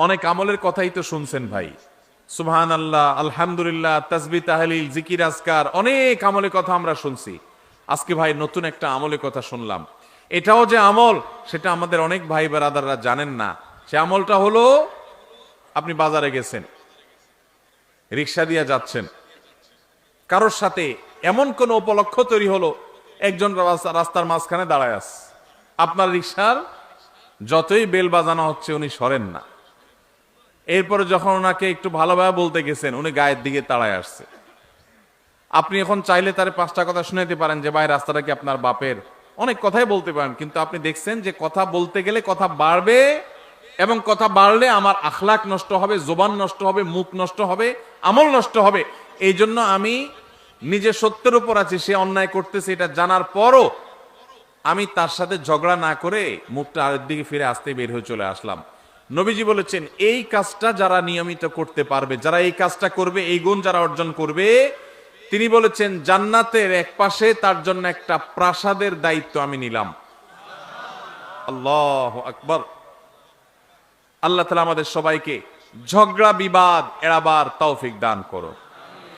অনেক আমলের কথাই তো শুনছেন ভাই, সুবহানাল্লাহ, আলহামদুলিল্লাহ, তাসবিহ তাহলিল জিকির আজকার, অনেক আমলের কথা আমরা শুনছি। আজকে ভাই নতুন একটা আমলের কথা শুনলাম। এটাও যে আমল সেটা আমাদের অনেক ভাই ব্রাদাররা জানেন না। সে আমলটা হলো, আপনি বাজারে গেছেন, রিক্সা দিয়ে যাচ্ছেন, কারোর সাথে এমন কোন উপলক্ষ তৈরি হলো, একজন রাস্তার মাঝখানে দাঁড়ায় আছে, আপনার রিক্সার যতই বেল বাজানো হচ্ছে উনি সরেন না। এরপরে যখন ওনাকে একটু ভালোভাবে বলতে গেছেন, উনি গায়ের দিকে তাড়ায় আসছে। আপনি এখন চাইলে তার 5টা কথা শুনাইতে পারেন যে ভাই রাস্তাটা কি আপনার বাপের, অনেক কথাই বলতে পারেন, কিন্তু আপনি দেখছেন যে কথা বলতে গেলে কথা বাড়বে, এবং কথা বাড়লে আমার আখলাক নষ্ট হবে, জবান নষ্ট হবে, মুখ নষ্ট হবে, আমল নষ্ট হবে। এই জন্য আমি নিজে সত্যের উপর আছি, সে অন্যায় করতেছে এটা জানার পরও আমি তার সাথে ঝগড়া না করে মুখটা আরেক দিকে ফিরে আসতে বের হয়ে চলে আসলাম। নবীজি বলেছেন এই কাজটা যারা নিয়মিত করতে পারবে, যারা এই কাজটা করবে, এই গুণ যারা অর্জন করবে, তিনি বলেছেন জান্নাতের এক পাশে তার জন্য একটা প্রাসাদের দায়িত্ব আমি নিলাম। আল্লাহু আকবার। আল্লাহ তাআলা আমাদের সবাইকে ঝগড়া বিবাদ এড়াবার তৌফিক দান করো।